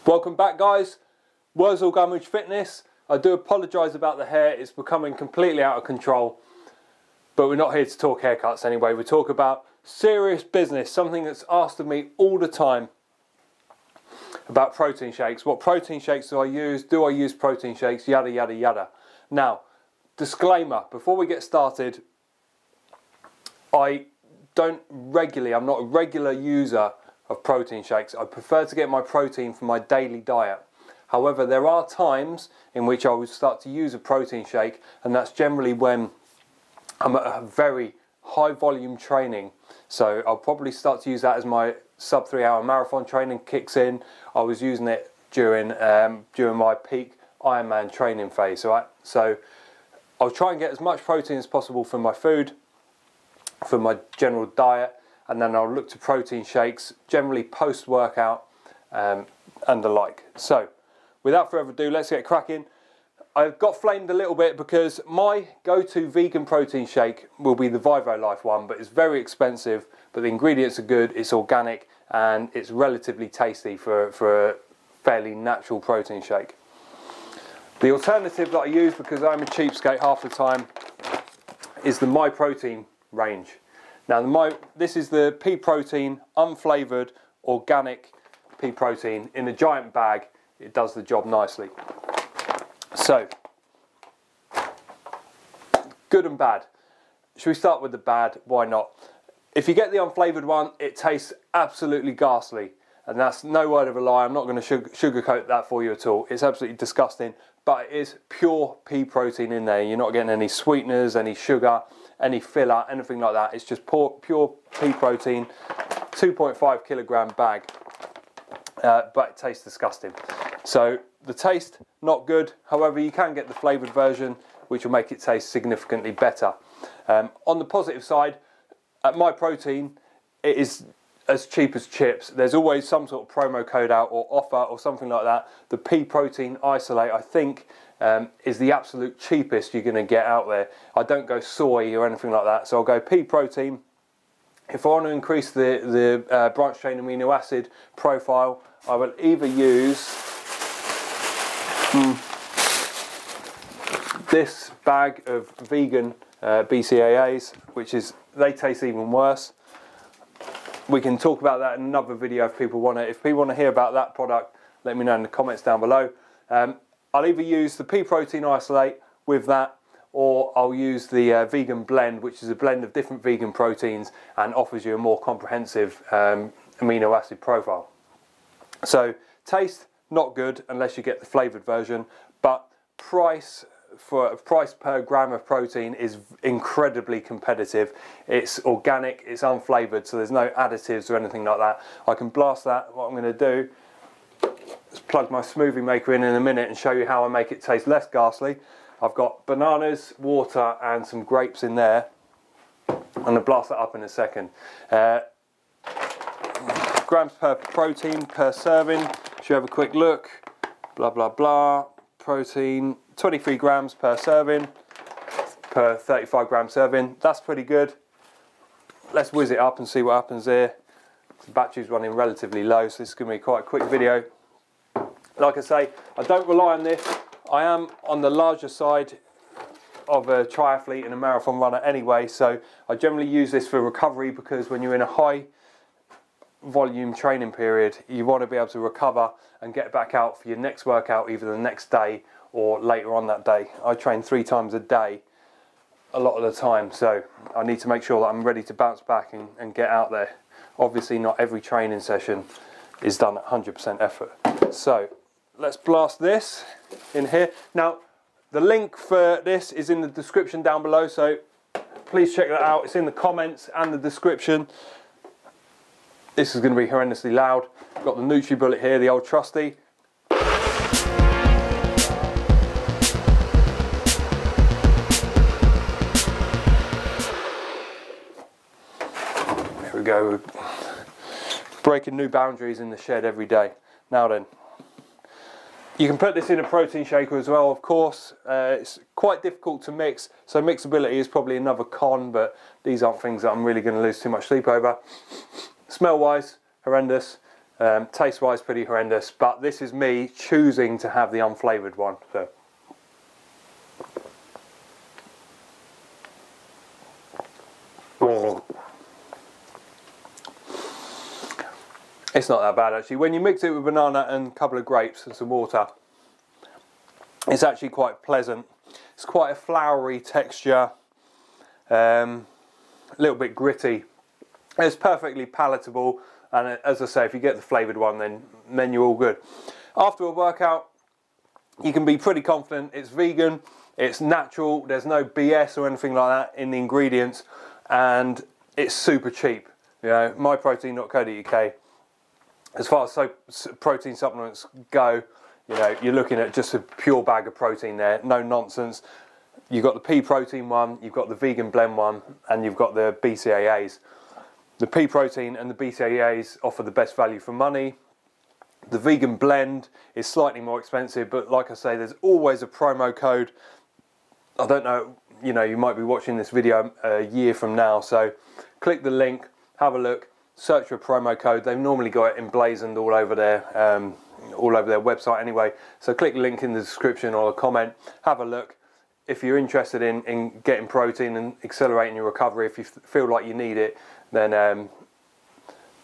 Welcome back, guys. Wurzel Gummidge Fitness. I do apologise about the hair, it's becoming completely out of control, but we're not here to talk haircuts anyway. We talk about serious business, something that's asked of me all the time about protein shakes. What protein shakes do I use? Do I use protein shakes? Yada yada yada. Now, disclaimer, before we get started, I'm not a regular user of protein shakes. I prefer to get my protein from my daily diet. However, there are times in which I would start to use a protein shake, and that's generally when I'm at a very high volume training. So I'll probably start to use that as my sub 3 hour marathon training kicks in. I was using it during my peak Ironman training phase. Right? So I'll try and get as much protein as possible from my food, from my general diet, and then I'll look to protein shakes, generally post-workout and the like. So, without further ado, let's get cracking. I've got flamed a little bit because my go-to vegan protein shake will be the Vivo Life one, but it's very expensive, but the ingredients are good, it's organic, and it's relatively tasty for a fairly natural protein shake. The alternative that I use, because I'm a cheapskate half the time, is the MyProtein range. Now, this is the pea protein, unflavoured, organic pea protein in a giant bag. It does the job nicely. So, good and bad. Should we start with the bad? Why not? If you get the unflavoured one, it tastes absolutely ghastly. And that's no word of a lie. I'm not going to sugarcoat that for you at all. It's absolutely disgusting. But it is pure pea protein in there. You're not getting any sweeteners, any sugar, any filler, anything like that. It's just pure pea protein, 2.5 kilogram bag. But it tastes disgusting. So the taste, not good. However, you can get the flavoured version, which will make it taste significantly better. On the positive side, at MyProtein, it is as cheap as chips. There's always some sort of promo code out or offer or something like that. The Pea Protein Isolate, I think, is the absolute cheapest you're going to get out there. I don't go soy or anything like that, so I'll go pea protein. If I want to increase the branched chain amino acid profile, I will either use this bag of vegan BCAAs, they taste even worse. We can talk about that in another video if people want to. If people want to hear about that product, let me know in the comments down below. I'll either use the pea protein isolate with that, or I'll use the vegan blend, which is a blend of different vegan proteins and offers you a more comprehensive amino acid profile. So taste, not good unless you get the flavoured version, but price per gram of protein is incredibly competitive. It's organic, it's unflavoured, so there's no additives or anything like that. I can blast that. What I'm going to do is plug my smoothie maker in a minute and show you how I make it taste less ghastly. I've got bananas, water and some grapes in there. I'm going to blast that up in a second. Grams per protein per serving. Should have a quick look. Blah blah blah. Protein, 23 grams per serving, per 35 gram serving. That's pretty good. Let's whiz it up and see what happens here. The battery's running relatively low, so this is going to be quite a quick video. Like I say, I don't rely on this. I am on the larger side of a triathlete and a marathon runner anyway, so I generally use this for recovery, because when you're in a high volume training period, you want to be able to recover and get back out for your next workout either the next day or later on that day. I train 3 times a day a lot of the time, so I need to make sure that I'm ready to bounce back and get out there. Obviously not every training session is done at 100% effort. So let's blast this in here. Now the link for this is in the description down below, so please check that out. It's in the comments and the description. This is going to be horrendously loud. Got the NutriBullet here, the old trusty. Here we go. Breaking new boundaries in the shed every day. Now then, you can put this in a protein shaker as well, of course. It's quite difficult to mix, so mixability is probably another con, but these aren't things that I'm really going to lose too much sleep over. Smell wise, horrendous. Taste wise pretty horrendous, but this is me choosing to have the unflavoured one. So it's not that bad actually. When you mix it with banana and a couple of grapes and some water, it's actually quite pleasant. It's quite a floury texture, a little bit gritty. It's perfectly palatable, and as I say, if you get the flavoured one, then you're all good. After a workout, you can be pretty confident it's vegan, it's natural, there's no BS or anything like that in the ingredients, and it's super cheap. You know, myprotein.co.uk. As far as protein supplements go, you know, you're looking at just a pure bag of protein there, no nonsense. You've got the pea protein one, you've got the vegan blend one, and you've got the BCAAs. The pea protein and the BCAAs offer the best value for money. The vegan blend is slightly more expensive, but like I say, there's always a promo code. I don't know, you know, you might be watching this video a year from now, so click the link, have a look, search for a promo code. They've normally got it emblazoned all over their website anyway, so click the link in the description or a comment, have a look. If you're interested in getting protein and accelerating your recovery, if you feel like you need it, then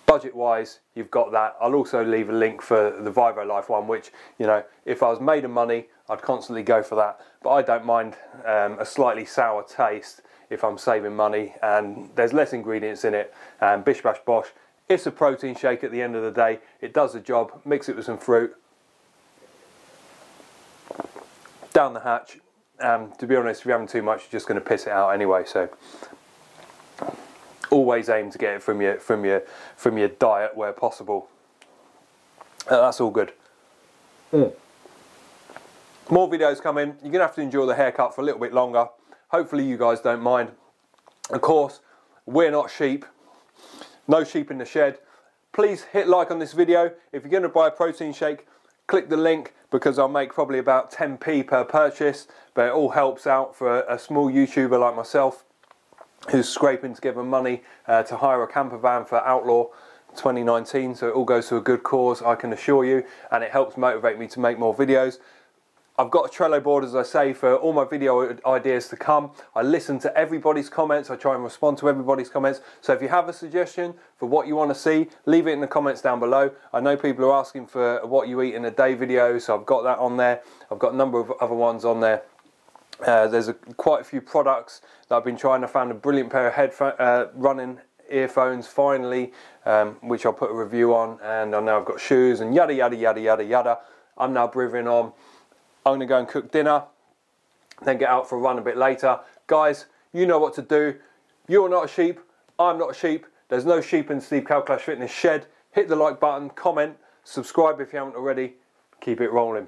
budget wise you've got that. I'll also leave a link for the Vivo Life one, which, you know, if I was made of money I'd constantly go for that, but I don't mind a slightly sour taste if I'm saving money, and there's less ingredients in it, and bish bash bosh, it's a protein shake at the end of the day. It does the job. Mix it with some fruit, down the hatch. To be honest, if you're having too much, you're just going to piss it out anyway, so always aim to get it from your diet where possible. That's all good. More videos coming. You're gonna have to endure the haircut for a little bit longer. Hopefully you guys don't mind. Of course, we're not sheep. No sheep in the shed. Please hit like on this video. If you're gonna buy a protein shake, click the link, because I'll make probably about 10p per purchase, but it all helps out for a small YouTuber like myself who's scraping together money to hire a camper van for Outlaw 2019, so it all goes to a good cause, I can assure you, and it helps motivate me to make more videos. I've got a Trello board, as I say, for all my video ideas to come. I listen to everybody's comments, I try and respond to everybody's comments, so if you have a suggestion for what you want to see, leave it in the comments down below. I know people are asking for what you eat in a day video, so I've got that on there. I've got a number of other ones on there. There's quite a few products that I've been trying. I found a brilliant pair of running earphones finally, which I'll put a review on, and I know I've got shoes and yada yada yada yada yada. I'm now breathing on. I'm going to go and cook dinner, then get out for a run a bit later. Guys, you know what to do. You're not a sheep, I'm not a sheep. There's no sheep in Steve Calclash Fitness shed. Hit the like button, comment, subscribe if you haven't already. Keep it rolling.